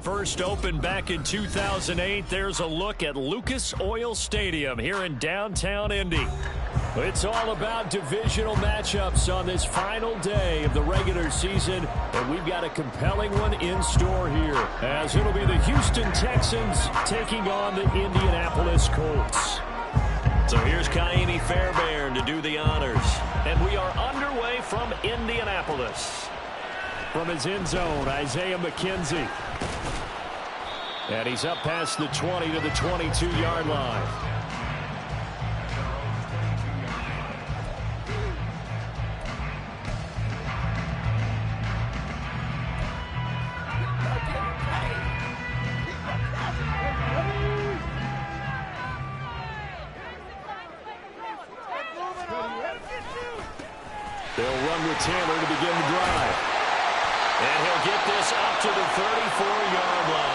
first opened back in 2008. There's a look at Lucas Oil Stadium here in downtown Indy. It's all about divisional matchups on this final day of the regular season, and we've got a compelling one in store here, as it'll be the Houston Texans taking on the Indianapolis Colts. So here's Kaimi Fairbairn to do the honors, and we are underway from Indianapolis. From his end zone, Isaiah McKenzie. And he's up past the 20 to the 22-yard line. They'll run with Taylor to begin the drive. And he'll get this up to the 34-yard line.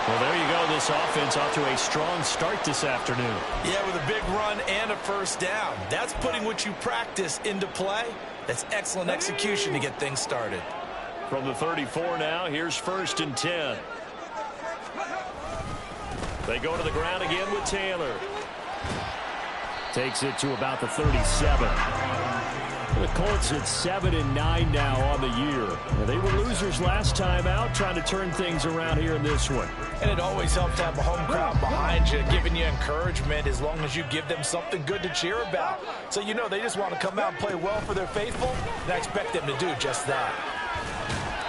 Well, there you go. This offense off to a strong start this afternoon. Yeah, with a big run and a first down. That's putting what you practice into play. That's excellent execution to get things started. From the 34 now, here's 1st and 10. They go to the ground again with Taylor. Takes it to about the 37. The Colts at 7-9 now on the year. They were losers last time out, trying to turn things around here in this one. And it always helps to have a home crowd behind you, giving you encouragement as long as you give them something good to cheer about. So you know they just want to come out and play well for their faithful, and I expect them to do just that.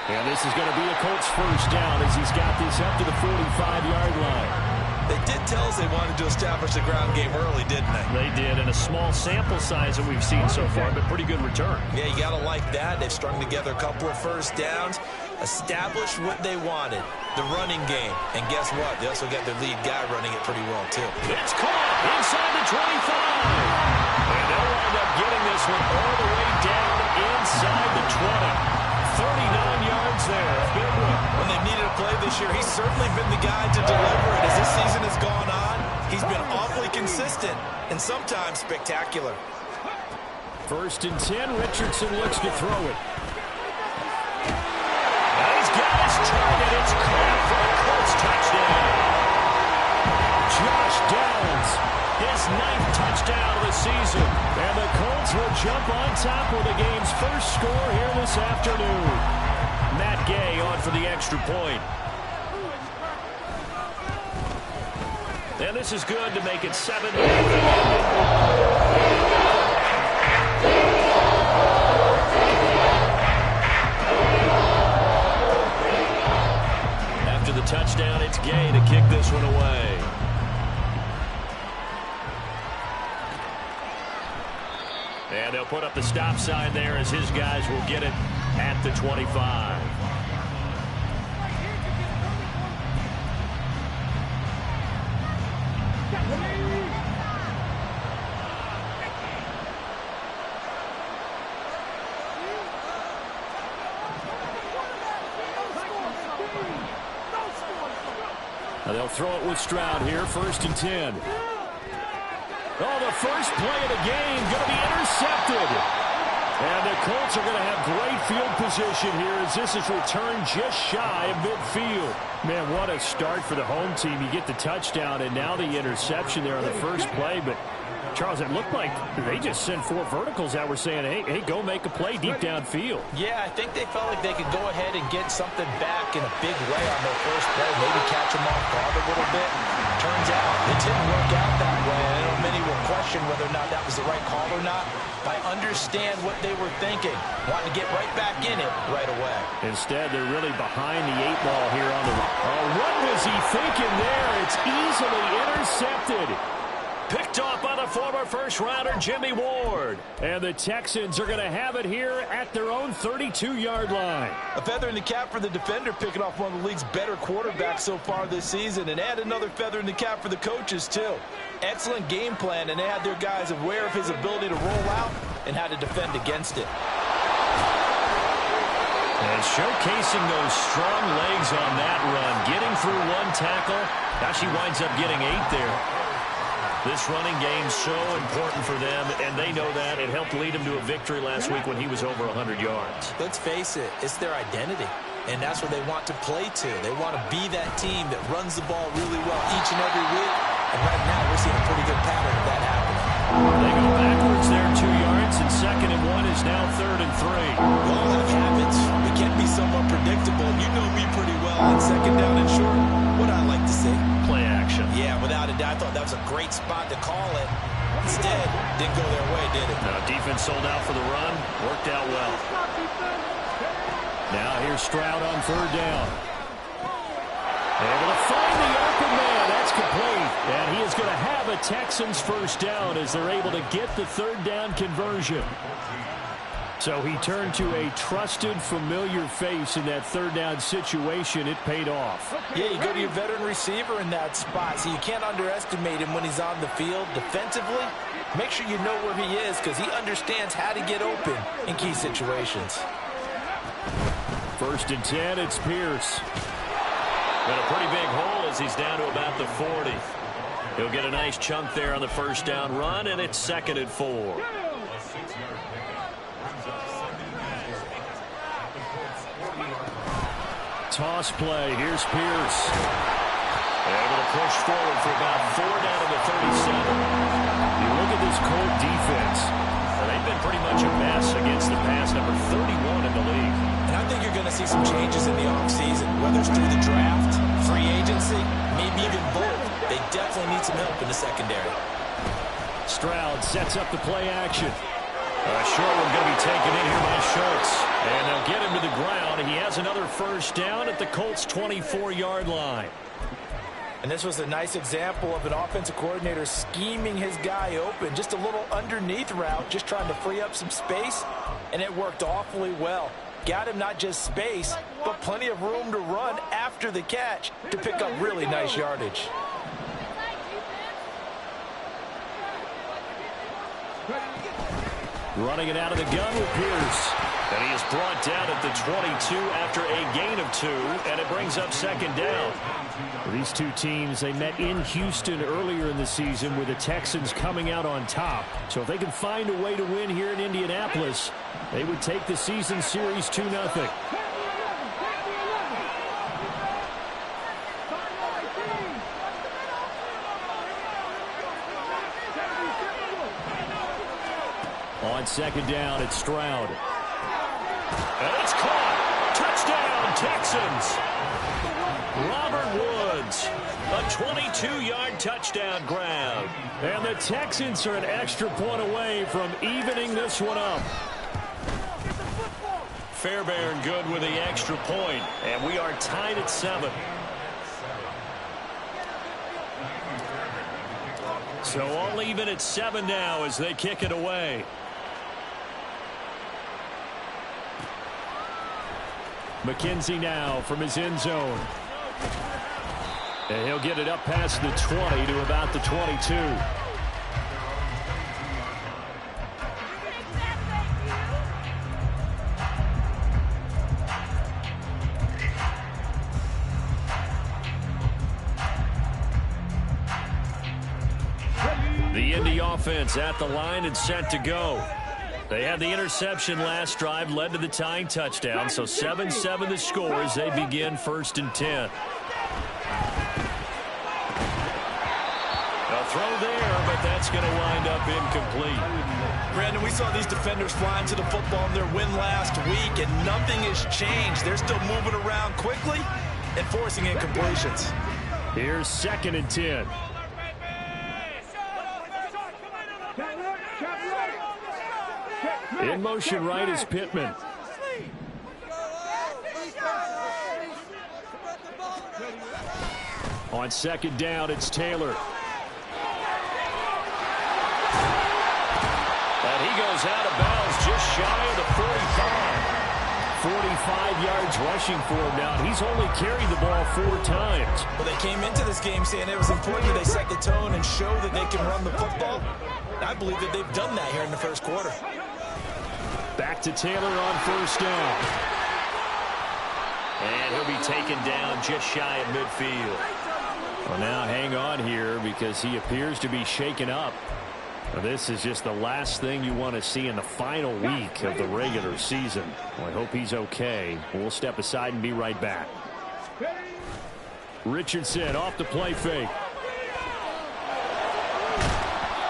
And this is going to be a Colts first down as he's got this up to the 45-yard line. They did tell us they wanted to establish the ground game early, didn't they? They did, and a small sample size that we've seen so far, but pretty good return. Yeah, you got to like that. They've strung together a couple of first downs, established what they wanted, the running game. And guess what? They also got their lead guy running it pretty well, too. It's caught inside the 25. And they'll wind up getting this one all the way down inside the 20. 39 yards there. Big one. When they needed a play this year, he's certainly been the guy to deliver it. As this season has gone on, he's been awfully consistent and sometimes spectacular. 1st and 10. Richardson looks to throw it. And he's got his target. It's caught for a Colts touchdown. Josh Downs, his 9th touchdown of the season. And the Colts will jump on top with the game's first score here this afternoon. Matt Gay on for the extra point. And this is good to make it 7-0. After the touchdown, it's Gay to kick this one away. And they'll put up the stop sign there as his guys will get it at the 25. Now they'll throw it with Stroud here, 1st and 10. Oh, the first play of the game going to be intercepted. And the Colts are going to have great field position here as this is returned just shy of midfield. Man, what a start for the home team. You get the touchdown and now the interception there on the first play. But, Charles, it looked like they just sent 4 verticals out. We're saying, hey, go make a play deep downfield. Yeah, I think they felt like they could go ahead and get something back in a big way on their first play, maybe catch them off guard a little bit. Turns out it didn't work out that way. I know many will question whether or not that was the right call or not. I understand what they were thinking, wanting to get right back in it right away. Instead, they're really behind the 8 ball here on the... Oh, what was he thinking there? It's easily intercepted. Picked off by the former first-rounder Jimmy Ward. And the Texans are going to have it here at their own 32-yard line. A feather in the cap for the defender, picking off one of the league's better quarterbacks so far this season. And add another feather in the cap for the coaches, too. Excellent game plan, and they had their guys aware of his ability to roll out and how to defend against it. And showcasing those strong legs on that run. Getting through 1 tackle. Now she winds up getting 8 there. This running game so important for them, and they know that. It helped lead them to a victory last week when he was over 100 yards. Let's face it, it's their identity. and that's where they want to play to. They want to be that team that runs the ball really well each and every week, and right now we're seeing a pretty good pattern of that happening. They go backwards there 2 yards, and 2nd and 1 is now 3rd and 3. We all have habits. We can be somewhat predictable. You know me pretty well on 2nd down and short. What I like to see. Play action. Yeah, without a doubt. I thought that was a great spot to call it. Instead, didn't go their way, did it? Now, defense sold out for the run. Worked out well. Now here's Stroud on 3rd down. Able to find the open man. That's complete. And he is going to have a Texans 1st down as they're able to get the 3rd down conversion. So he turned to a trusted, familiar face in that 3rd down situation. It paid off. Yeah, you go to your veteran receiver in that spot, so you can't underestimate him when he's on the field defensively. Make sure you know where he is because he understands how to get open in key situations. 1st and 10, it's Pierce. Got a pretty big hole as he's down to about the 40. He'll get a nice chunk there on the 1st down run, and it's 2nd and 4. Toss play. Here's Pierce. Able to push forward for about 4 down to the 37. You look at this Colt defense. They've been pretty much a mess against the pass, number 31 in the league. And I think you're going to see some changes in the offseason, whether it's through the draft, free agency, maybe even both. They definitely need some help in the secondary. Stroud sets up the play action. Short one going to be taken in here by Schultz. And they'll get him to the ground. He has another 1st down at the Colts' 24-yard line. And this was a nice example of an offensive coordinator scheming his guy open. Just a little underneath route, just trying to free up some space. And it worked awfully well. Got him not just space, but plenty of room to run after the catch to pick up really nice yardage. Running it out of the gun with Pierce. And he is brought down at the 22 after a gain of 2, and it brings up 2nd down. These two teams, they met in Houston earlier in the season with the Texans coming out on top. So if they can find a way to win here in Indianapolis, they would take the season series 2-0. On 2nd down, it's Stroud. And it's caught. Touchdown, Texans. Robert Woods, a 22-yard touchdown grab. And the Texans are an extra point away from evening this one up. Fairbairn good with the extra point, and we are tied at 7. So all even at 7 now as they kick it away. McKenzie now from his end zone. And he'll get it up past the 20 to about the 22. The Indy offense at the line and set to go. They had the interception last drive, led to the tying touchdown. So 7-7 the score as they begin 1st and 10. A throw there, but that's going to wind up incomplete. Brandon, we saw these defenders flying to the football in their win last week, and nothing has changed. They're still moving around quickly and forcing incompletions. Here's 2nd and 10. In motion right is Pittman. On 2nd down, it's Taylor. And he goes out of bounds just shy of the 45. 45 yards rushing for him now. He's only carried the ball 4 times. Well, they came into this game saying it was important that they set the tone and show that they can run the football. I believe that they've done that here in the 1st quarter. Back to Taylor on 1st down. And he'll be taken down just shy of midfield. Well, now hang on here because he appears to be shaken up. This is just the last thing you want to see in the final week of the regular season. Well, I hope he's okay. We'll step aside and be right back. Richardson off the play fake.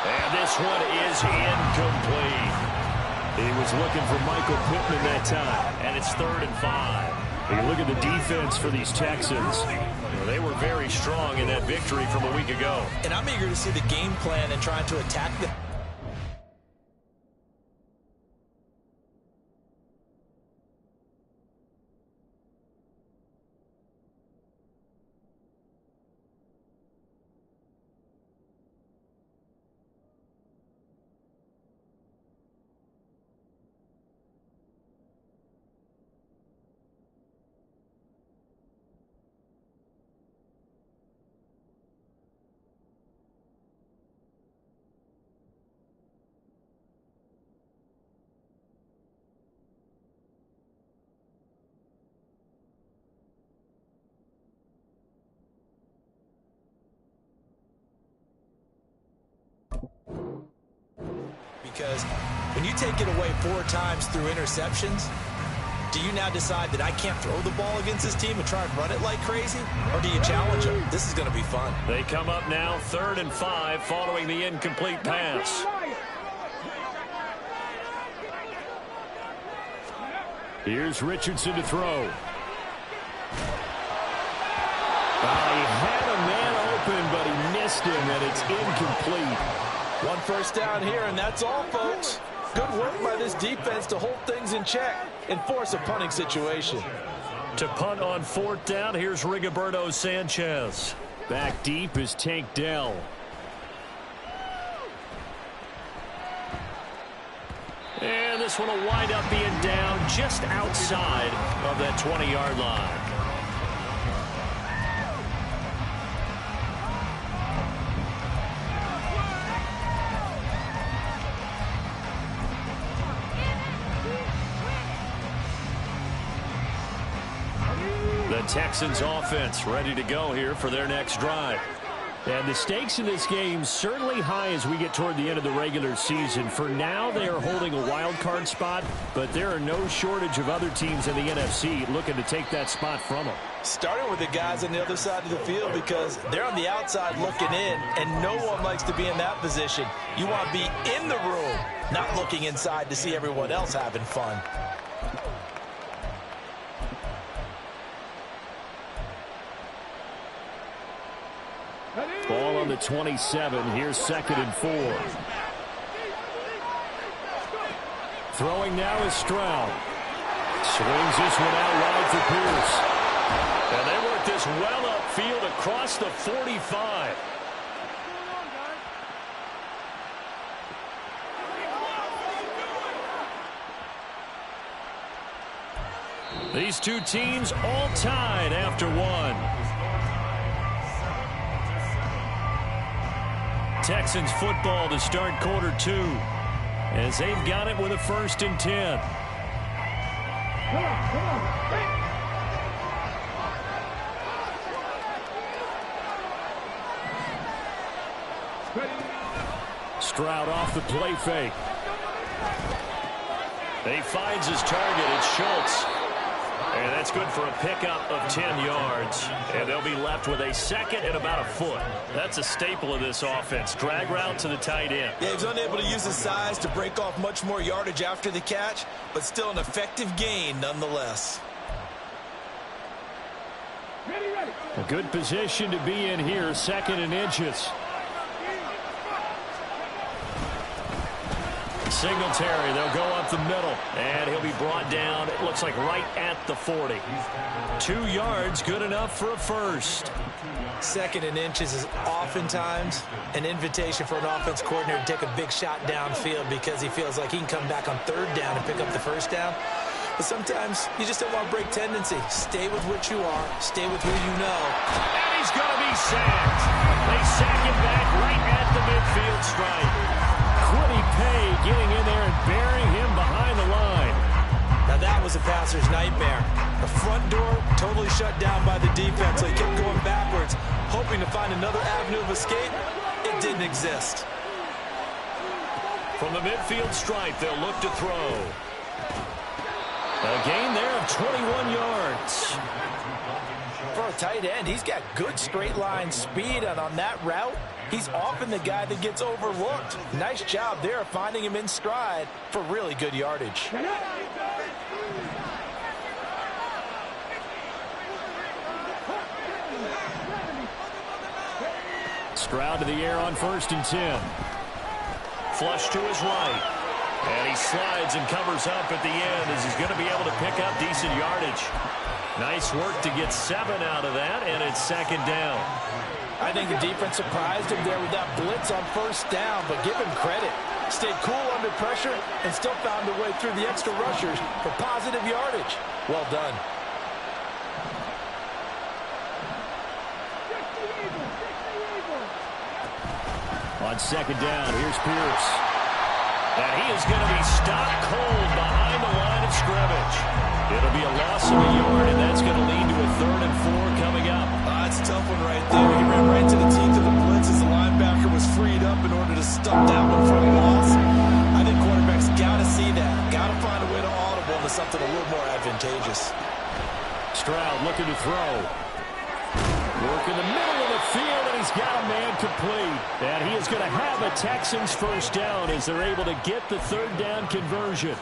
And this one is incomplete. He was looking for Michael Pittman that time, and it's 3rd and 5. You look at the defense for these Texans. They were very strong in that victory from a week ago. And I'm eager to see the game plan and trying to attack them. Because when you take it away 4 times through interceptions, do you now decide that I can't throw the ball against this team and try and run it like crazy? Or do you challenge them? This is going to be fun. They come up now 3rd and 5 following the incomplete pass. Here's Richardson to throw. He had a man open, but he missed him, and it's incomplete. 1 first down here, and that's all, folks. Good work by this defense to hold things in check and force a punting situation. To punt on 4th down, here's Rigoberto Sanchez. Back deep is Tank Dell. And this one will wind up being down just outside of that 20-yard line. The Texans offense ready to go here for their next drive. And the stakes in this game certainly high as we get toward the end of the regular season. For now, they are holding a wild card spot, but there are no shortage of other teams in the NFC looking to take that spot from them. Starting with the guys on the other side of the field, because they're on the outside looking in, and no one likes to be in that position. You want to be in the room, not looking inside to see everyone else having fun. Ball on the 27. Here's 2nd and 4. Throwing now is Stroud. Swings this one out wide for Pierce. And they work this well upfield across the 45. These two teams all tied after 1. Texans football to start quarter 2 as they've got it with a 1st and 10. Stroud off the play fake. He finds his target. It's Schultz. And that's good for a pickup of 10 yards. And they'll be left with a 2nd and about a foot. That's a staple of this offense. Drag route to the tight end. Yeah, he was unable to use his size to break off much more yardage after the catch, but still an effective gain nonetheless. A good position to be in here, 2nd and inches. Singletary, they'll go up the middle, and he'll be brought down, it looks like right at the 40. 2 yards, good enough for a 1st. 2nd and inches is oftentimes an invitation for an offense coordinator to take a big shot downfield because he feels like he can come back on 3rd down and pick up the 1st down. But sometimes you just don't want to break tendency. Stay with what you are. Stay with who you know. And he's going to be sacked. They sack him back right at the midfield stripe. Quiddy Pay getting in there and burying him behind the line. Now that was a passer's nightmare. The front door totally shut down by the defense, so he kept going backwards, hoping to find another avenue of escape. It didn't exist. From the midfield stripe, they'll look to throw. A gain there of 21 yards. For a tight end, he's got good straight line speed, and on that route, he's often the guy that gets overlooked. Nice job there of finding him in stride for really good yardage. Stroud to the air on 1st and 10. Flush to his right. And he slides and covers up at the end as he's going to be able to pick up decent yardage. Nice work to get 7 out of that, and it's 2nd down. I think the defense surprised him there with that blitz on 1st down, but give him credit. Stayed cool under pressure and still found a way through the extra rushers for positive yardage. Well done. On 2nd down, here's Pierce. And he is going to be stopped cold behind the line of scrimmage. It'll be a loss of a yard, and that's going to lead to a 3rd and 4 coming up. That's a tough one right there. He ran right to the teeth of the blitz as the linebacker was freed up in order to stop that one from a loss. I think quarterbacks got to see that. Got to find a way to audible to something a little more advantageous. Stroud looking to throw. Work in the middle of the field, and he's got a man complete. And he is going to have a Texans 1st down as they're able to get the 3rd down conversion.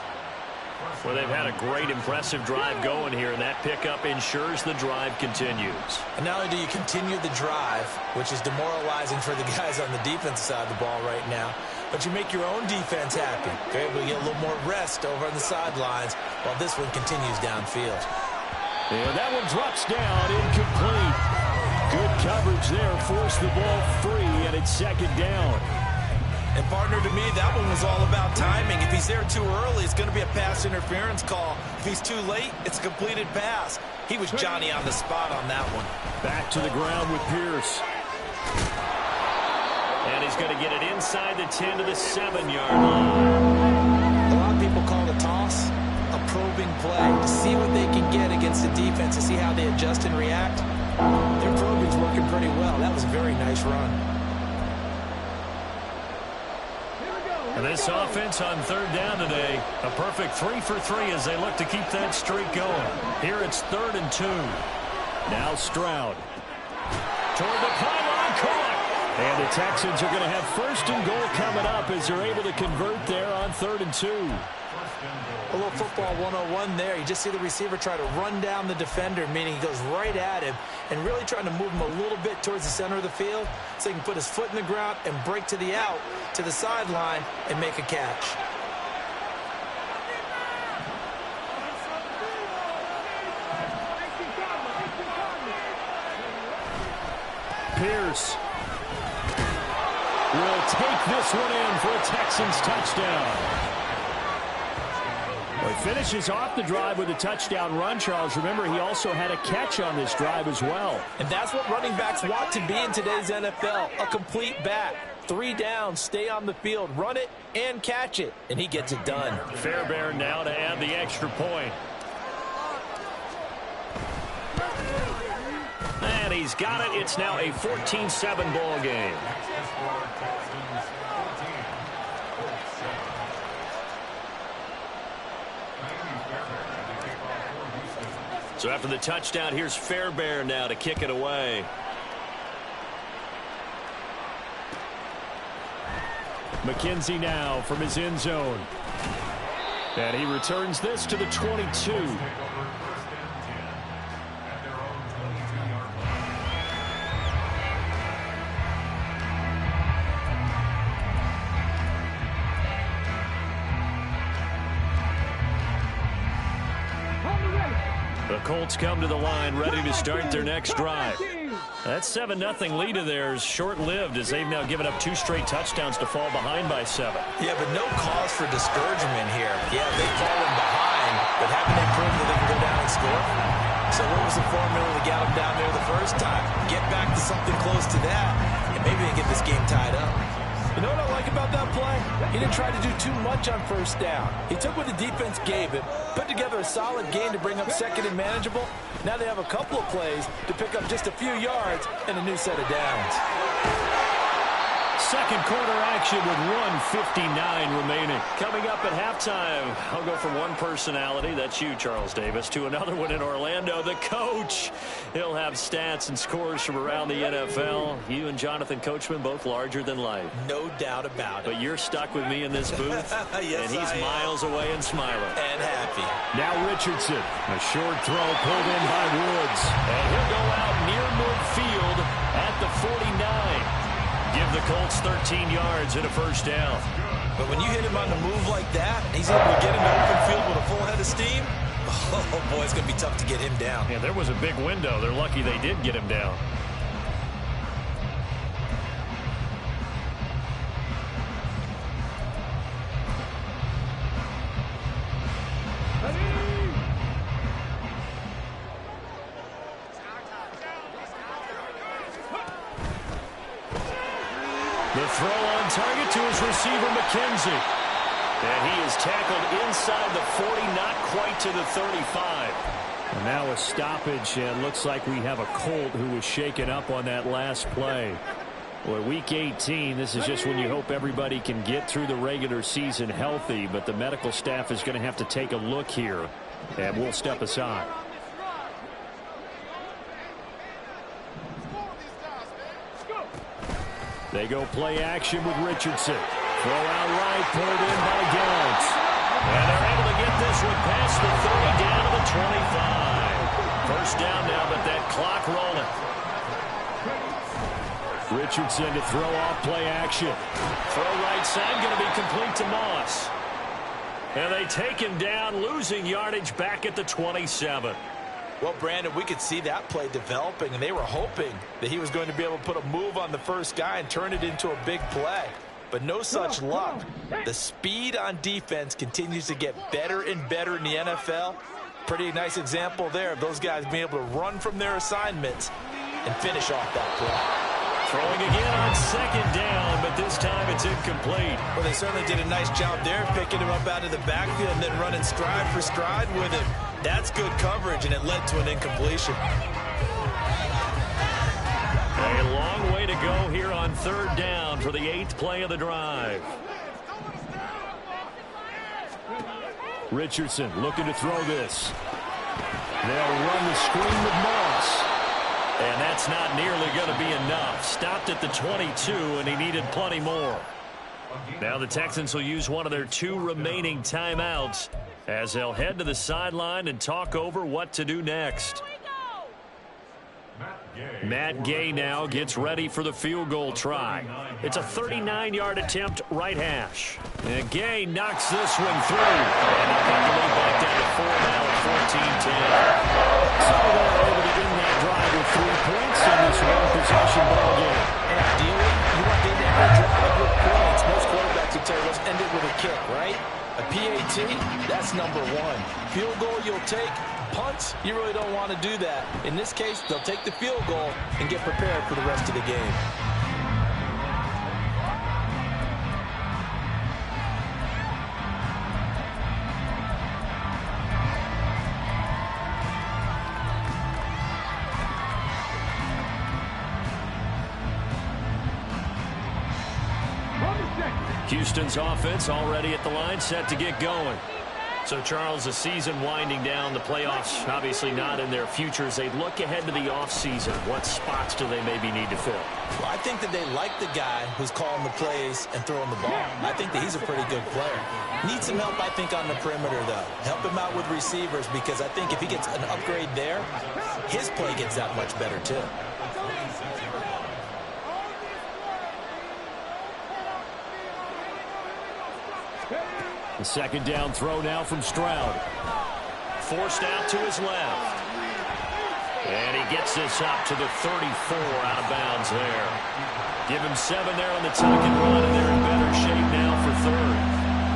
Well, they've had a great, impressive drive going here, and that pickup ensures the drive continues. And not only do you continue the drive, which is demoralizing for the guys on the defensive side of the ball right now, but you make your own defense happy. You're able to get a little more rest over on the sidelines while this one continues downfield. And that one drops down, incomplete. Good coverage there, forced the ball free, and it's 2nd down. And partner, to me, that one was all about timing. If he's there too early, it's going to be a pass interference call. If he's too late, it's a completed pass. He was Johnny on the spot on that one. Back to the ground with Pierce. And he's going to get it inside the 10 to the 7-yard line. A lot of people call the toss a probing play to see what they can get against the defense, to see how they adjust and react. Their probing's working pretty well. That was a very nice run. And this offense on 3rd down today, a perfect 3 for 3 as they look to keep that streak going. Here it's 3rd and 2. Now Stroud. Toward the pylon, caught. And the Texans are going to have 1st and goal coming up as they're able to convert there on 3rd and 2. A little football 101 there. You just see the receiver try to run down the defender, meaning he goes right at him and really trying to move him a little bit towards the center of the field so he can put his foot in the ground and break to the out, to the sideline, and make a catch. Pierce will take this one in for a Texans touchdown. Well, he finishes off the drive with a touchdown run, Charles. Remember, he also had a catch on this drive as well. And that's what running backs want to be in today's NFL, a complete back. 3 downs, stay on the field, run it, and catch it. And he gets it done. Fairbairn now to add the extra point. And he's got it. It's now a 14-7 ball game. So after the touchdown, here's Fairbairn now to kick it away. McKenzie now from his end zone. And he returns this to the 22. The Colts come to the line ready to start their next drive. That 7-0 lead of theirs short-lived as they've now given up 2 straight touchdowns to fall behind by 7. Yeah, but no cause for discouragement here. Yeah, they've fallen behind, but haven't they proven that they can go down and score? So what was the formula to get them down there the first time? Get back to something close to that, and maybe they get this game tied up. You know what I like about that play? He didn't try to do too much on 1st down. He took what the defense gave him, put together a solid game to bring up 2nd and manageable. Now they have a couple of plays to pick up just a few yards and a new set of downs. second quarter action with 1:59 remaining. Coming up at halftime, I'll go from one personality, that's you, Charles Davis, to another one in Orlando, the coach. He'll have stats and scores from around the NFL. You and Jonathan Coachman both larger than life. No doubt about it. But you're stuck with me in this booth, yes, and he's miles away and smiling. And happy. Now Richardson, a short throw pulled in by Woods. And he'll go out near midfield at the 49. Give the Colts 13 yards and a first down. But when you hit him on the move like that, he's able to get into open field with a full head of steam. Oh, boy, it's going to be tough to get him down. Yeah, there was a big window. They're lucky they did get him down. The throw on target to his receiver, McKenzie. And he is tackled inside the 40, not quite to the 35. And now a stoppage, and looks like we have a Colt who was shaken up on that last play. Boy, week 18, this is just when you hope everybody can get through the regular season healthy, but the medical staff is going to have to take a look here, and we'll step aside. They go play action with Richardson. Throw out right, pulled in by Gallants. And they're able to get this one past the 30 down to the 25. First down now, but that clock rolling. Richardson to throw off play action. Throw right side, going to be complete to Moss. And they take him down, losing yardage back at the 27. Well, Brandon, we could see that play developing, and they were hoping that he was going to be able to put a move on the first guy and turn it into a big play. But no such luck. The speed on defense continues to get better and better in the NFL. Pretty nice example there of those guys being able to run from their assignments and finish off that play. Throwing again on second down, but this time it's incomplete. Well, they certainly did a nice job there, picking him up out of the backfield and then running stride for stride with him. That's good coverage, and it led to an incompletion. A long way to go here on third down for the 8th play of the drive. Richardson looking to throw this. They'll run the screen with Moss. And that's not nearly going to be enough. Stopped at the 22, and he needed plenty more. Now the Texans will use one of their 2 remaining timeouts as they'll head to the sideline and talk over what to do next. Matt Gay now gets ready for the field goal try. It's a 39-yard attempt right hash. And Gay knocks this one through. And they'll cut the lead back down to 4 now at 14-10. So they're able to end that drive with 3 points in this one-possession ball game. And ideally, you want to end every drive with points. Most quarterbacks would tell you, let's end it with a kick, right? A PAT, that's number 1. Field goal you'll take. Punts, you really don't want to do that. In this case, they'll take the field goal and get prepared for the rest of the game. Houston's offense already at the line, set to get going. So, Charles, the season winding down, the playoffs obviously not in their futures. They look ahead to the offseason. What spots do they maybe need to fill? Well, I think that they like the guy who's calling the plays and throwing the ball. I think that he's a pretty good player. Needs some help, I think, on the perimeter, though. Help him out with receivers, because I think if he gets an upgrade there, his play gets that much better, too. The second down throw now from Stroud. Forced out to his left. And he gets this up to the 34, out of bounds there. Give him 7 there on the tuck and run, and they're in better shape now for third.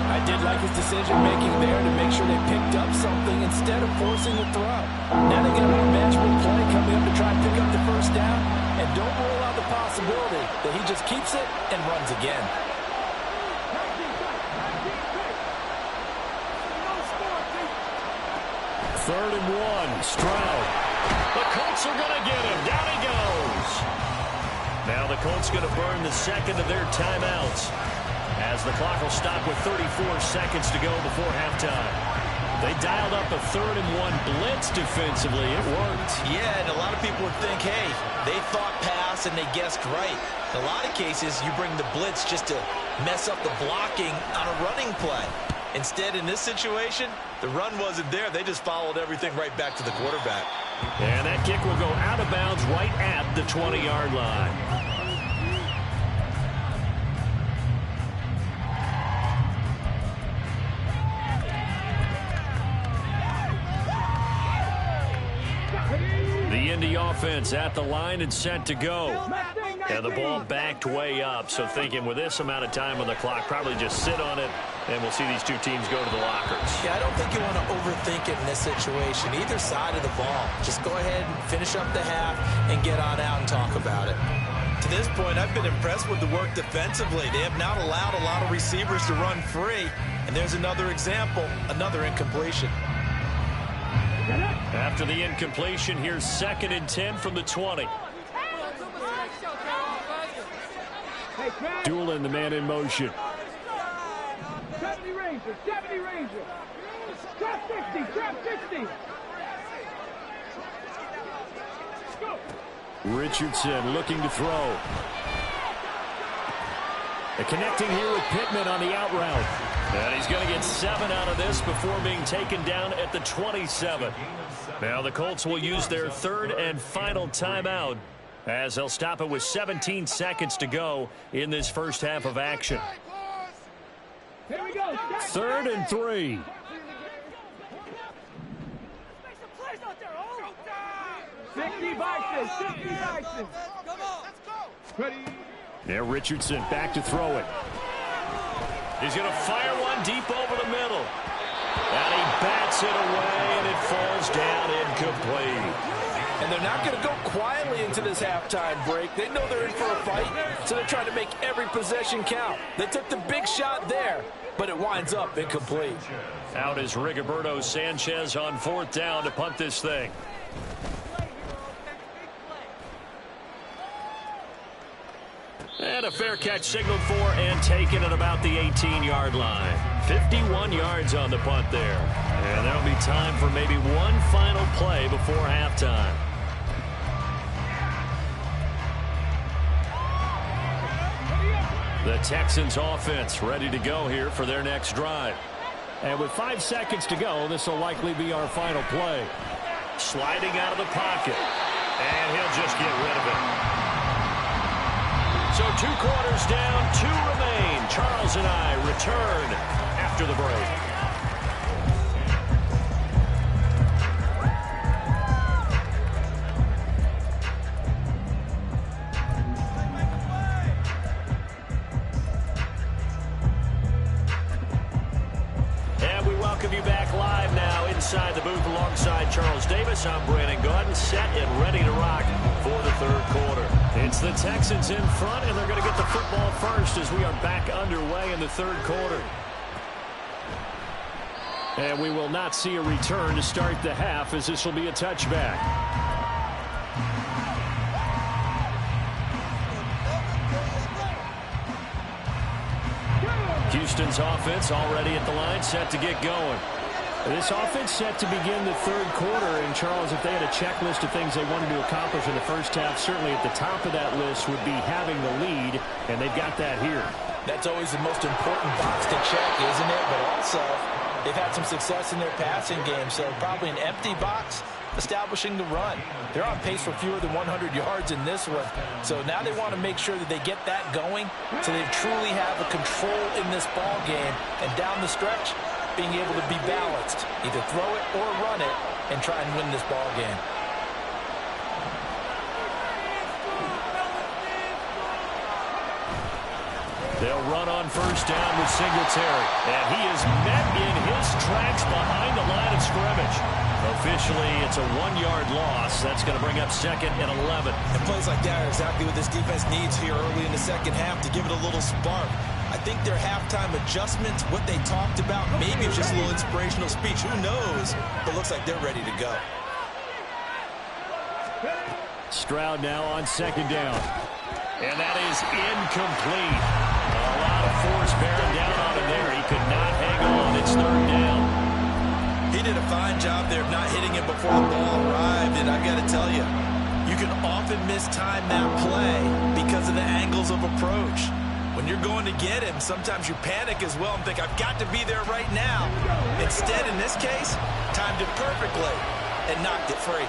I did like his decision-making there to make sure they picked up something instead of forcing the throw. Now they got a more manageable play coming up to try and pick up the first down, and don't rule out the possibility that he just keeps it and runs again. Third and 1, Stroud. The Colts are going to get him. Down he goes. Now the Colts going to burn the second of their timeouts, as the clock will stop with 34 seconds to go before halftime. They dialed up a 3rd-and-1 blitz defensively. It worked. Yeah, and a lot of people would think, hey, they thought pass and they guessed right. In a lot of cases, you bring the blitz just to mess up the blocking on a running play. Instead, in this situation, the run wasn't there. They just followed everything right back to the quarterback. And that kick will go out of bounds right at the 20-yard line. The Indy offense at the line and set to go. And the ball backed way up, so thinking with this amount of time on the clock, probably just sit on it, and we'll see these two teams go to the lockers. Yeah, I don't think you want to overthink it in this situation. Either side of the ball. Just go ahead and finish up the half and get on out and talk about it. To this point, I've been impressed with the work defensively. They have not allowed a lot of receivers to run free. And there's another example, another incompletion. After the incompletion, here's 2nd and 10 from the 20. Doolin, the man in motion. 70 Ranger, 70 Ranger. Drop 60, drop 60. Go. Richardson looking to throw. Connecting here with Pittman on the out route. And he's going to get 7 out of this before being taken down at the 27. Now the Colts will use their 3rd and final timeout, as they'll stop it with 17 seconds to go in this first half of action. Here we go. 3rd and 3. 60 Bison, 60 Bison. Come on, let's go. Ready. Now Richardson back to throw it. He's going to fire one deep over the middle. And he bats it away, and it falls down incomplete. And they're not going to go quietly into this halftime break. They know they're in for a fight, so they're trying to make every possession count. They took the big shot there, but it winds up incomplete. Out is Rigoberto Sanchez on 4th down to punt this thing. And a fair catch signaled for and taken at about the 18-yard line. 51 yards on the punt there. And there'll be time for maybe one final play before halftime. The Texans offense ready to go here for their next drive. And with 5 seconds to go, this will likely be our final play. Sliding out of the pocket. And he'll just get rid of it. So 2 quarters down, 2 remain. Charles and I return after the break. And we welcome you back live now inside the booth alongside Charles Davis. I'm Brandon Gaudin, set and ready to rock for the 3rd quarter. It's the Texans in front, and they're going to get the football first as we are back underway in the 3rd quarter. And we will not see a return to start the half, as this will be a touchback. Houston's offense already at the line, set to get going. This offense set to begin the 3rd quarter, and Charles, if they had a checklist of things they wanted to accomplish in the first half, certainly at the top of that list would be having the lead, and they've got that here. That's always the most important box to check, isn't it? But also, they've had some success in their passing game, so probably an empty box establishing the run. They're on pace for fewer than 100 yards in this one, so now they want to make sure that they get that going so they truly have a control in this ball game, and down the stretch, being able to be balanced, either throw it or run it, and try and win this ball game. They'll run on 1st down with Singletary, and he is met in his tracks behind the line of scrimmage. Officially, it's a 1-yard loss. That's going to bring up 2nd and 11. And plays like that are exactly what this defense needs here early in the second half to give it a little spark. I think their halftime adjustments, what they talked about, maybe it's just a little inspirational speech. Who knows? But looks like they're ready to go. Stroud now on 2nd down. And that is incomplete. A lot of force bearing down on him there. He could not hang on. It's third down. He did a fine job there of not hitting it before the ball arrived, and I've got to tell you, you can often mistime that play because of the angles of approach. When you're going to get him, sometimes you panic as well and think, I've got to be there right now. Instead, in this case, timed it perfectly and knocked it free.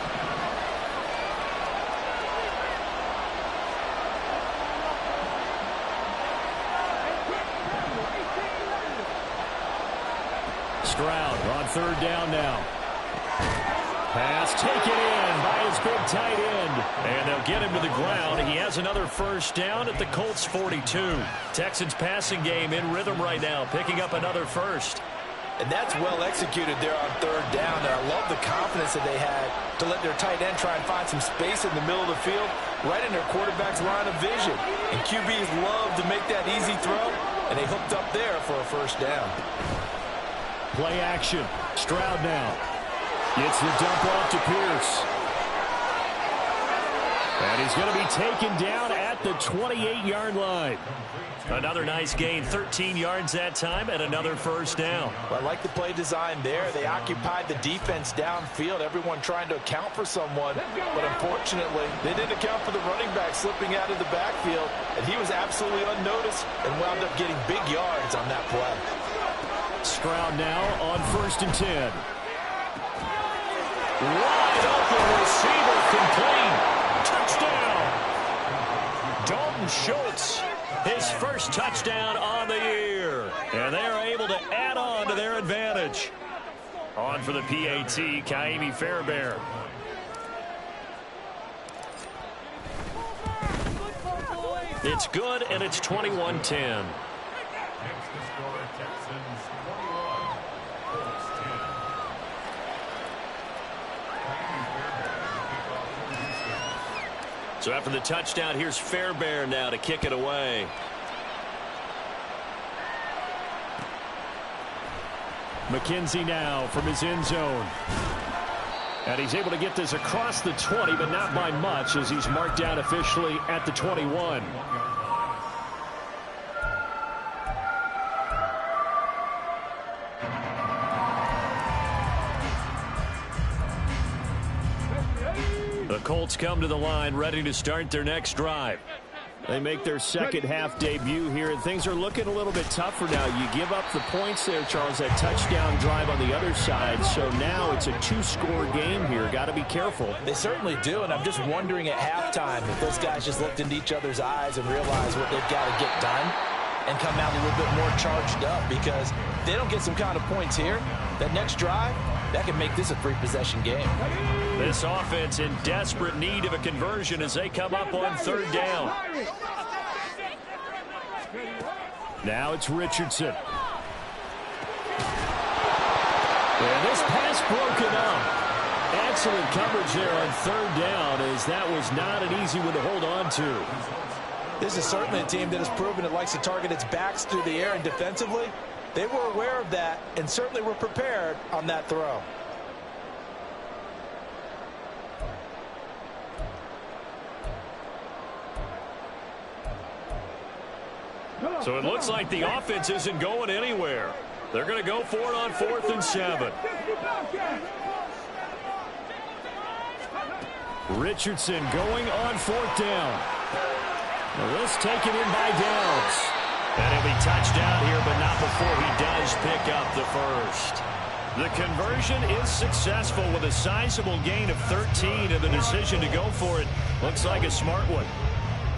Stroud on third down now. Pass taken in by his big tight end. And they'll get him to the ground. He has another first down at the Colts 42. Texans passing game in rhythm right now, picking up another first. And that's well executed there on third down. And I love the confidence that they had to let their tight end try and find some space in the middle of the field, right in their quarterback's line of vision. And QBs love to make that easy throw, and they hooked up there for a first down. Play action. Stroud now. Gets the dump off to Pierce. And he's going to be taken down at the 28-yard line. Another nice gain, 13 yards that time, and another first down. Well, I like the play design there. They occupied the defense downfield, everyone trying to account for someone. But unfortunately, they didn't account for the running back slipping out of the backfield, and he was absolutely unnoticed and wound up getting big yards on that play. Stroud now on 1st and 10. Wide open receiver complete. Touchdown. Dalton Schultz, his first touchdown on the year. And they're able to add on to their advantage. On for the PAT, Kaimi Fairbairn. It's good, and it's 21-10. So after the touchdown, here's Fairbairn now to kick it away. McKenzie now from his end zone. And he's able to get this across the 20, but not by much, as he's marked down officially at the 21. The Colts come to the line ready to start their next drive. They make their second half debut here, and things are looking a little bit tougher now. You give up the points there, Charles, that touchdown drive on the other side. So now it's a 2-score game here. Got to be careful. They certainly do, and I'm just wondering at halftime if those guys just looked into each other's eyes and realized what they've got to get done and come out a little bit more charged up, because if they don't get some kind of points here, that next drive, that can make this a 3-possession game. This offense in desperate need of a conversion as they come up on third down. Now it's Richardson. And this pass broken up. Excellent coverage there on third down, as that was not an easy one to hold on to. This is certainly a team that has proven it likes to target its backs through the air, and defensively, they were aware of that and certainly were prepared on that throw. So it looks like the offense isn't going anywhere. They're going to go for it on 4th and 7. Richardson going on 4th down. Well, this taken in by Downs. And he'll be touchdown here, but not before he does pick up the first. The conversion is successful with a sizable gain of 13, and the decision to go for it looks like a smart one.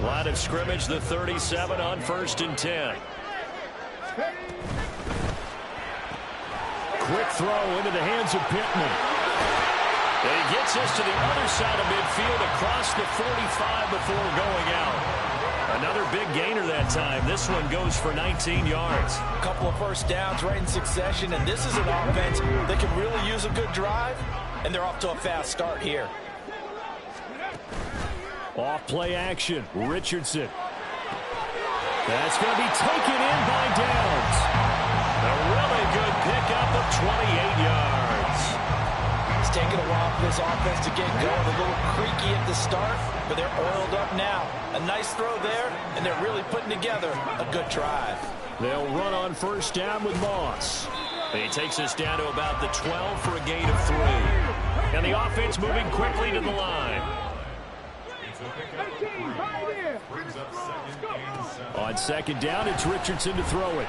Line of scrimmage, the 37 on 1st and 10. Quick throw into the hands of Pittman. And he gets us to the other side of midfield across the 45 before going out. Another big gainer that time. This one goes for 19 yards. A couple of first downs right in succession, and this is an offense that can really use a good drive, and they're off to a fast start here. Off play action, Richardson. That's going to be taken in by Downs. A really good pickup of 28 yards. It's taken a while for this offense to get going. A little creaky at the start, but they're oiled up now. A nice throw there, and they're really putting together a good drive. They'll run on first down with Moss. He takes us down to about the 12 for a gain of 3. And the offense moving quickly to the line. On second down, it's Richardson to throw it.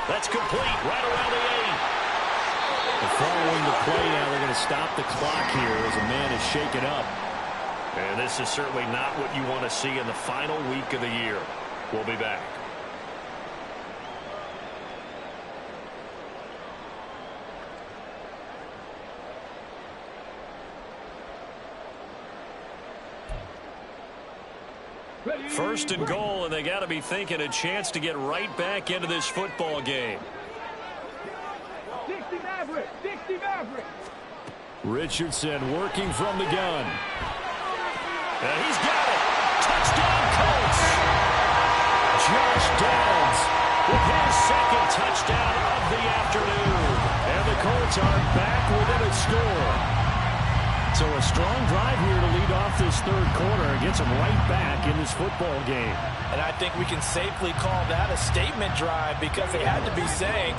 That's complete right around the 8. Following the play now, they're going to stop the clock here as a man is shaken up. And this is certainly not what you want to see in the final week of the year. We'll be back. First and goal, and they got to be thinking a chance to get right back into this football game. 60 Maverick! 60 Maverick! Richardson working from the gun. And he's got it. Touchdown, Colts. Josh Downs with his second touchdown of the afternoon. And the Colts are back within a score. So a strong drive here to lead off this third quarter and gets them right back in this football game. And I think we can safely call that a statement drive because they had to be saying,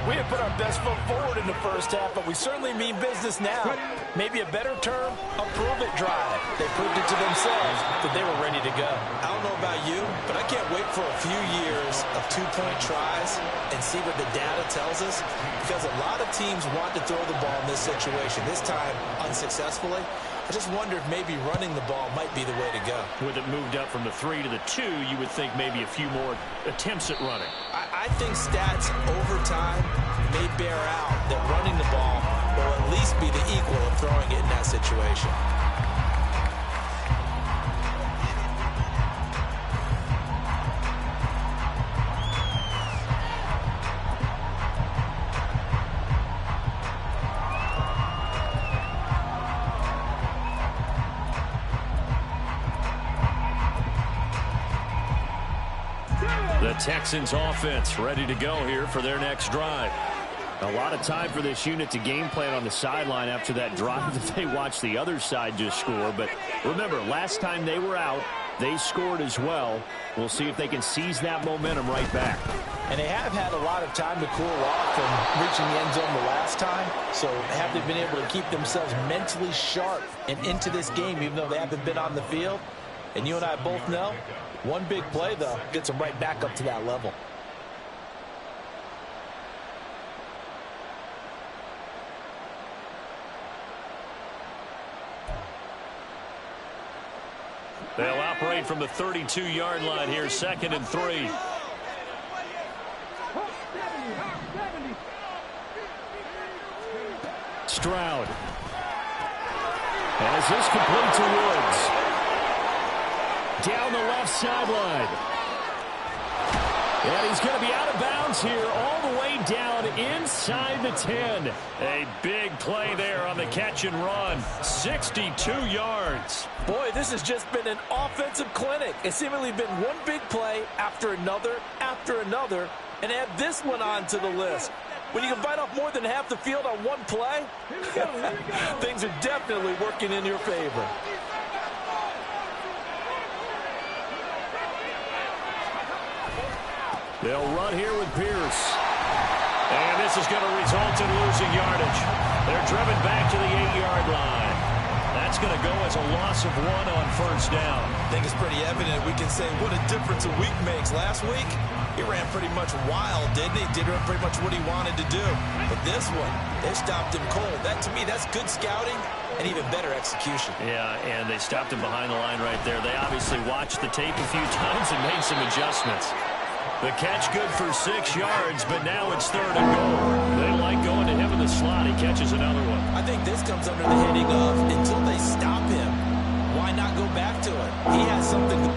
we have put our best foot forward in the first half, but we certainly mean business now. Maybe a better term, a prove-it drive. They proved it to themselves that they were ready to go. I don't know about you, but I can't wait for a few years of two-point tries and see what the data tells us, because a lot of teams want to throw the ball in this situation, this time unsuccessfully. I just wonder if maybe running the ball might be the way to go. With it moved up from the 3 to the 2, you would think maybe a few more attempts at running. I think stats over time may bear out that running the ball will at least be the equal of throwing it in that situation. The Texans offense ready to go here for their next drive. A lot of time for this unit to game plan on the sideline after that drive that they watched the other side just score. But remember, last time they were out, they scored as well. We'll see if they can seize that momentum right back. And they have had a lot of time to cool off from reaching the end zone the last time. So have they been able to keep themselves mentally sharp and into this game even though they haven't been on the field? And you and I both know, one big play, though, gets them right back up to that level. They'll operate from the 32-yard line here, 2nd and 3. Stroud. As this complete to Woods. Down the left sideline. And he's going to be out of bounds here all the way down inside the 10. A big play there on the catch and run. 62 yards. Boy, this has just been an offensive clinic. It's seemingly been one big play after another, and add this one on to the list. When you can bite off more than half the field on one play, things are definitely working in your favor. They'll run here with Pierce. And this is going to result in losing yardage. They're driven back to the 8-yard line. That's going to go as a loss of 1 on first down. I think it's pretty evident. We can say what a difference a week makes. Last week, he ran pretty much wild, didn't he? Did pretty much what he wanted to do. But this one, they stopped him cold. That, to me, that's good scouting and even better execution. Yeah, and they stopped him behind the line right there. They obviously watched the tape a few times and made some adjustments. The catch good for 6 yards, but now it's 3rd and goal. They like going to him in the slot. He catches another one. I think this comes under the heading of until they stop him, why not go back to it? He has something.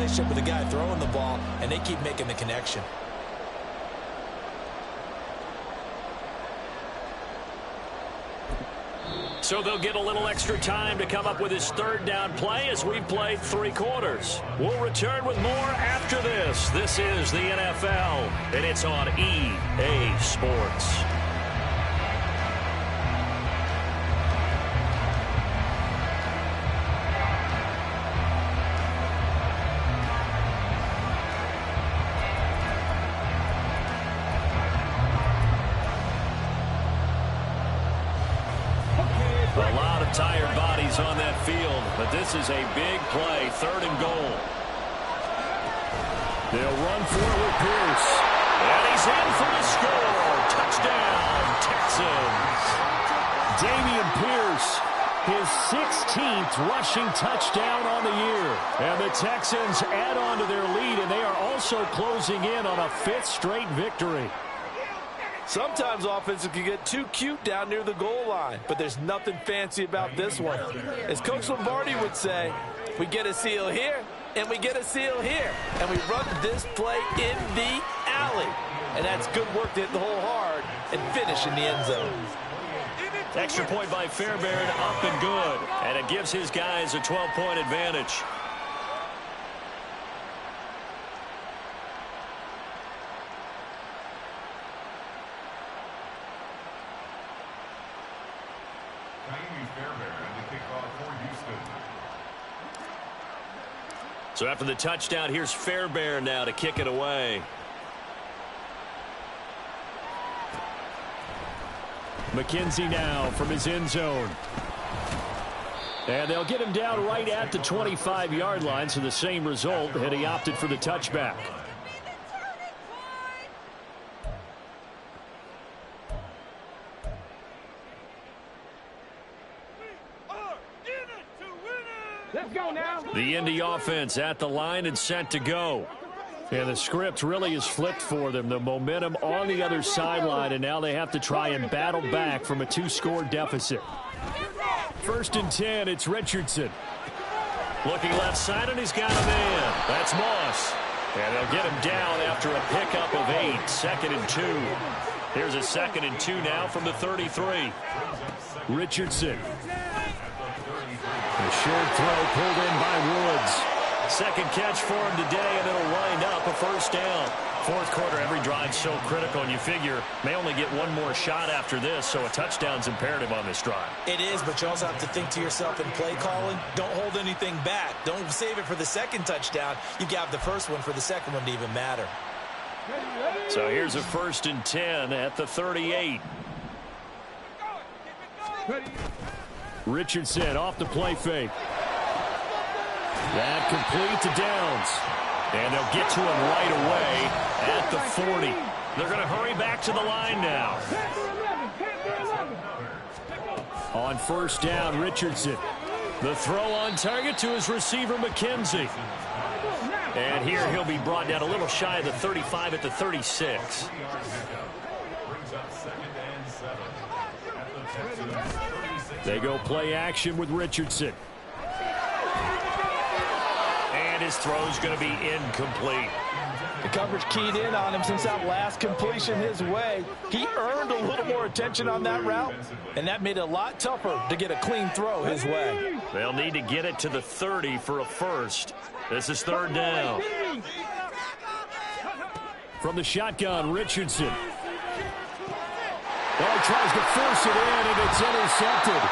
relationship with the guy throwing the ball, and they keep making the connection. So they'll get a little extra time to come up with his third down play as we've played 3 quarters. We'll return with more after this. This is the NFL, and it's on EA Sports. Tired bodies on that field, but this is a big play, 3rd and goal. They'll run for it with Pierce. And he's in for the score. Touchdown, Texans. Dameon Pierce, his 16th rushing touchdown on the year. And the Texans add on to their lead, and they are also closing in on a 5th straight victory. Sometimes offenses can get too cute down near the goal line, but there's nothing fancy about this one. As Coach Lombardi would say, we get a seal here, and we get a seal here, and we run this play in the alley. And that's good work to hit the hole hard and finish in the end zone. Extra point by Fairbairn, up and good. And it gives his guys a 12-point advantage. So after the touchdown, here's Fairbairn now to kick it away. McKenzie now from his end zone. And they'll get him down right at the 25-yard line, so the same result, and he opted for the touchback. Let's go now. The Indy offense at the line and set to go. And the script really is flipped for them. The momentum on the other sideline, and now they have to try and battle back from a 2-score deficit. 1st and 10, it's Richardson. Looking left side, and he's got a man. That's Moss. And they'll get him down after a pickup of 8. 2nd and 2. Here's a 2nd and 2 now from the 33. Richardson. A short throw pulled in by Woods. 2nd catch for him today, and it'll wind up a 1st down. 4th quarter, every drive so critical, and you figure may only get one more shot after this, so a touchdown's imperative on this drive. It is, but you also have to think to yourself in play calling, don't hold anything back. Don't save it for the 2nd touchdown. You got the 1st one for the 2nd one to even matter. So here's a 1st and 10 at the 38. Richardson off the play fake. That complete to Downs. And they'll get to him right away at the 40. They're going to hurry back to the line now. On 1st down, Richardson. The throw on target to his receiver, McKenzie. And here he'll be brought down a little shy of the 35 at the 36. They go play action with Richardson. And his throw's going to be incomplete. The coverage keyed in on him since that last completion his way. He earned a little more attention on that route, and that made it a lot tougher to get a clean throw his way. They'll need to get it to the 30 for a 1st. This is 3rd down. From the shotgun, Richardson. Well, he tries to force it in, and it's intercepted.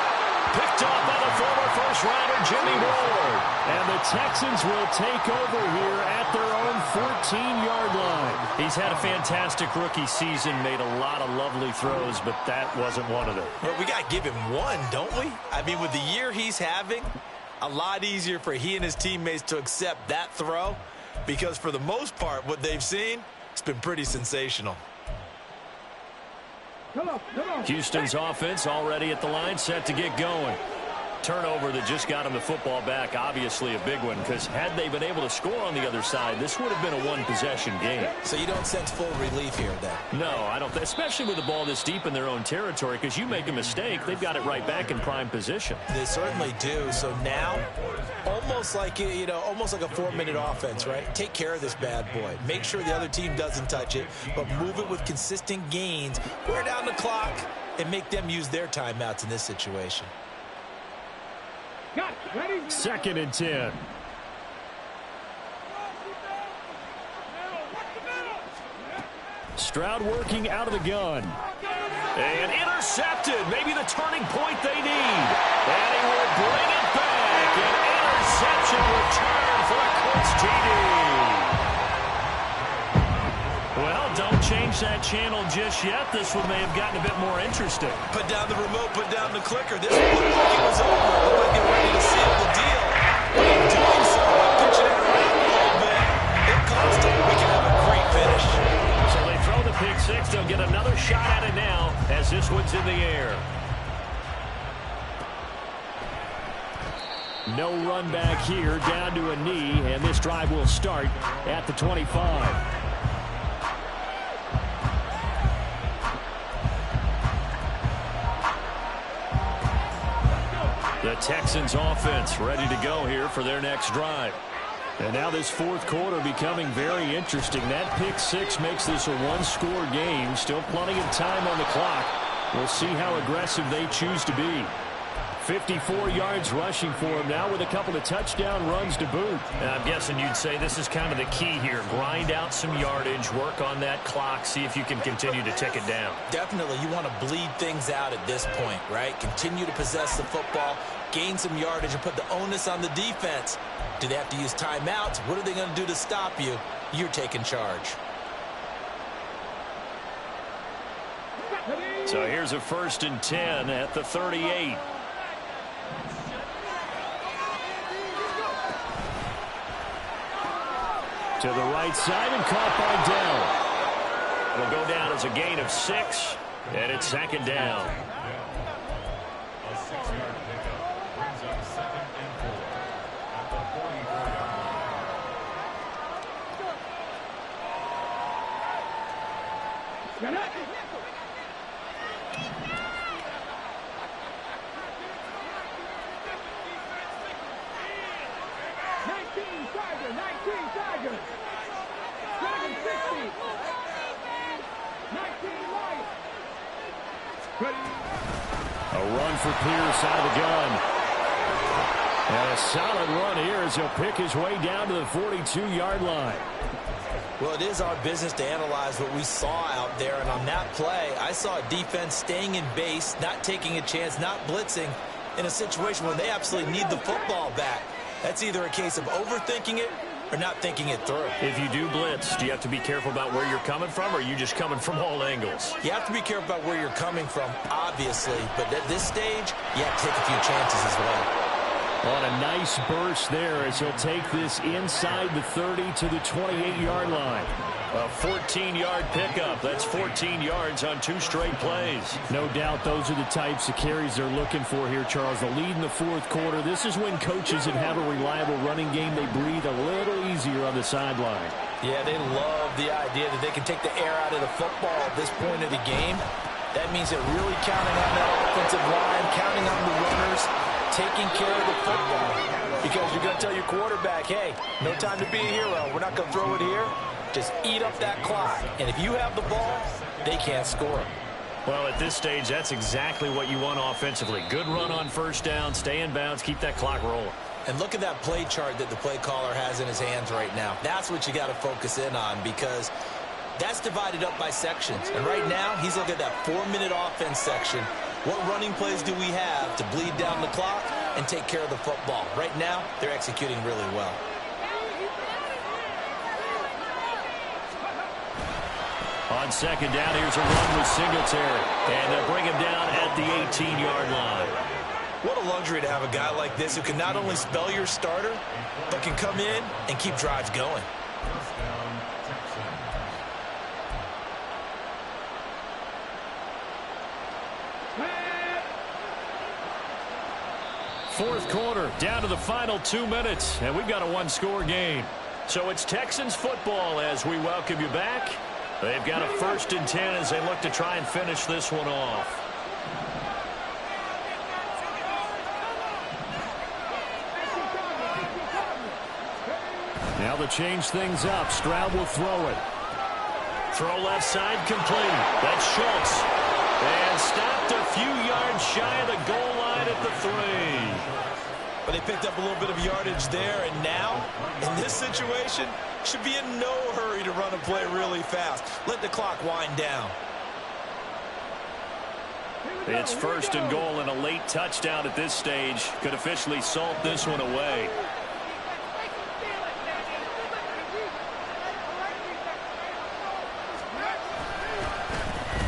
Picked up by the former 1st-rounder, Jimmy Ward. And the Texans will take over here at their own 14-yard line. He's had a fantastic rookie season, made a lot of lovely throws, but that wasn't one of them. But we got to give him one, don't we? I mean, with the year he's having, a lot easier for he and his teammates to accept that throw, because for the most part, what they've seen, it's been pretty sensational. Houston's offense already at the line, set to get going. Turnover that just got him the football back, obviously a big one, because had they been able to score on the other side, this would have been a one-possession game. So you don't sense full relief here, then? No, I don't, especially with the ball this deep in their own territory, because you make a mistake, they've got it right back in prime position. They certainly do. So now, almost almost like, you know, almost like a 4-minute offense, right? Take care of this bad boy. Make sure the other team doesn't touch it, but move it with consistent gains. Wear down the clock and make them use their timeouts in this situation. Second and 10. Stroud working out of the gun. And intercepted. Maybe the turning point they need. And he will bring it back. An interception return for a Colts TD. Well, don't change that channel just yet. This one may have gotten a bit more interesting. Put down the remote, put down the clicker. This one looked like it was over. It looked like they were ready to seal the deal. But in doing so, by pitching it around a little bit, it cost them. We can have a great finish. So they throw the pick six. They'll get another shot at it now as this one's in the air. No run back here, down to a knee, and this drive will start at the 25. The Texans offense ready to go here for their next drive. And now this fourth quarter becoming very interesting. That pick six makes this a one-score game. Still plenty of time on the clock. We'll see how aggressive they choose to be. 54 yards rushing for him now with a couple of touchdown runs to boot. And I'm guessing you'd say this is kind of the key here. Grind out some yardage, work on that clock, see if you can continue to tick it down. Definitely, you want to bleed things out at this point, right? Continue to possess the football, gain some yardage, and put the onus on the defense. Do they have to use timeouts? What are they going to do to stop you? You're taking charge. So here's a 1st and 10 at the 38. To the right side and caught by Dell. It'll go down as a gain of 6, and it's 2nd down. A 6-yard pickup brings up 2nd and 4 at the 44-yard line. A run for Pierce out of the gun. And a solid run here as he'll pick his way down to the 42-yard line. Well, it is our business to analyze what we saw out there, and on that play, I saw a defense staying in base, not taking a chance, not blitzing, in a situation where they absolutely need the football back. That's either a case of overthinking it or not thinking it through. If you do blitz, do you have to be careful about where you're coming from, or are you just coming from all angles? You have to be careful about where you're coming from, obviously, but at this stage, you have to take a few chances as well. On a nice burst there as he'll take this inside the 30 to the 28-yard line. A 14-yard pickup. That's 14 yards on 2 straight plays. No doubt those are the types of carries they're looking for here, Charles. The lead in the fourth quarter. This is when coaches that have a reliable running game, they breathe a little easier on the sideline. Yeah, they love the idea that they can take the air out of the football at this point of the game. That means they're really counting on that offensive line, counting on the runners, taking care of the football. Because you're going to tell your quarterback, hey, no time to be a hero. We're not going to throw it here. Just eat up that clock. And if you have the ball, they can't score. Well, at this stage, that's exactly what you want offensively. Good run on 1st down, stay in bounds, keep that clock rolling. And look at that play chart that the play caller has in his hands right now. That's what you got to focus in on, because that's divided up by sections. And right now, he's looking at that 4-minute offense section. What running plays do we have to bleed down the clock and take care of the football? Right now, they're executing really well. On 2nd down, here's a run with Singletary. And they'll bring him down at the 18-yard line. What a luxury to have a guy like this who can not only spell your starter, but can come in and keep drives going. Fourth quarter, down to the final 2 minutes, and we've got a 1-score game. So it's Texans football as we welcome you back. They've got a 1st and 10 as they look to try and finish this one off. Now they'll change things up. Stroud will throw it. Throw left side complete. That's Schultz. And stopped a few yards shy of the goal line at the 3. But they picked up a little bit of yardage there, and now, in this situation, should be in no hurry to run a play really fast. Let the clock wind down. It's 1st and goal, and a late touchdown at this stage could officially salt this one away.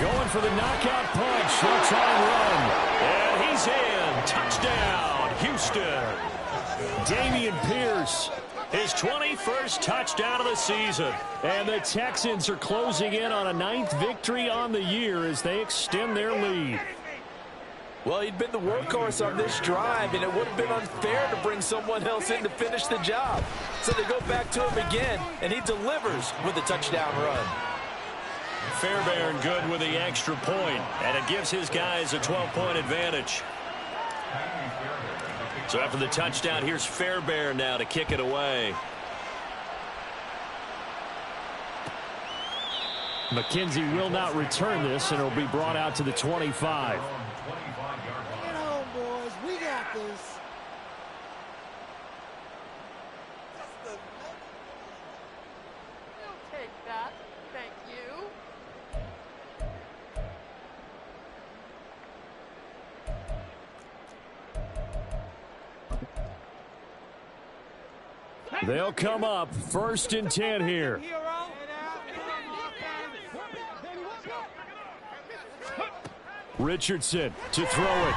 Going for the knockout punch. Looks on run. And he's in. Touchdown, Houston. Dameon Pierce, his 21st touchdown of the season. And the Texans are closing in on a 9th victory on the year as they extend their lead. Well, he'd been the workhorse on this drive, and it would have been unfair to bring someone else in to finish the job. So they go back to him again, and he delivers with a touchdown run. Fairbairn good with the extra point, and it gives his guys a 12-point advantage. So after the touchdown, here's Fairbairn now to kick it away. McKenzie will not return this, and it'll be brought out to the 25. Get home, boys. We got this. You'll take that. Thank you. They'll come up 1st and 10 here. Richardson to throw it.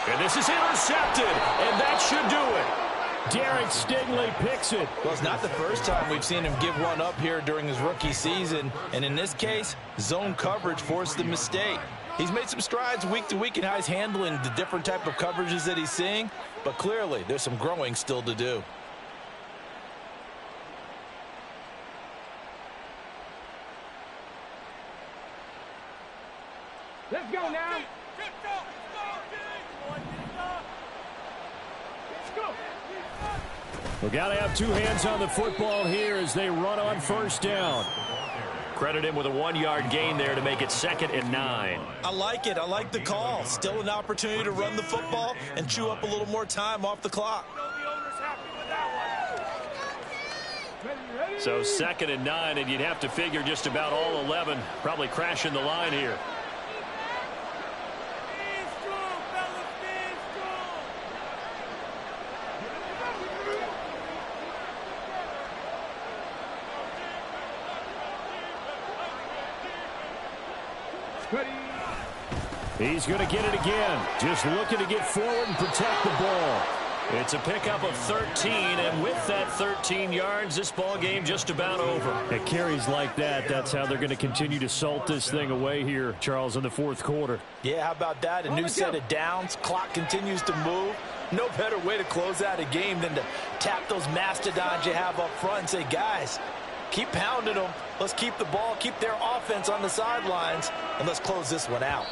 And this is intercepted, and that should do it. Derek Stingley picks it. Well, it's not the first time we've seen him give one up here during his rookie season, and in this case, zone coverage forced the mistake. He's made some strides week to week in how he's handling the different type of coverages that he's seeing, but clearly there's some growing still to do. Let's go now. We've got to have two hands on the football here as they run on 1st down. Credit him with a 1-yard gain there to make it 2nd and 9. I like it. I like the call. Still an opportunity to run the football and chew up a little more time off the clock. So 2nd and 9, and you'd have to figure just about all 11 probably crashing the line here. He's going to get it again. Just looking to get forward and protect the ball. It's a pickup of 13, and with that 13 yards, this ball game just about over. It carries like that. That's how they're going to continue to salt this thing away here, Charles, in the 4th quarter. Yeah, how about that? A new set of downs. Clock continues to move. No better way to close out a game than to tap those mastodons you have up front and say, guys, keep pounding them. Let's keep the ball, keep their offense on the sidelines, and let's close this one out.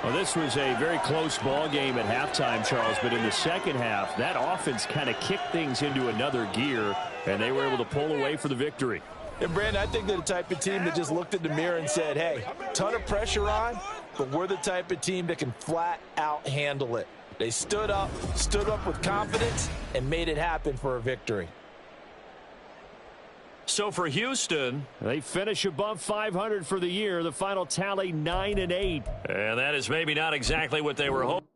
Well, this was a very close ball game at halftime, Charles, but in the second half, that offense kind of kicked things into another gear, and they were able to pull away for the victory. And, Brandon, I think they're the type of team that just looked in the mirror and said, hey, ton of pressure on, but we're the type of team that can flat out handle it. They stood up with confidence, and made it happen for a victory. So for Houston, they finish above 500 for the year. The final tally 9-8. And that is maybe not exactly what they were hoping.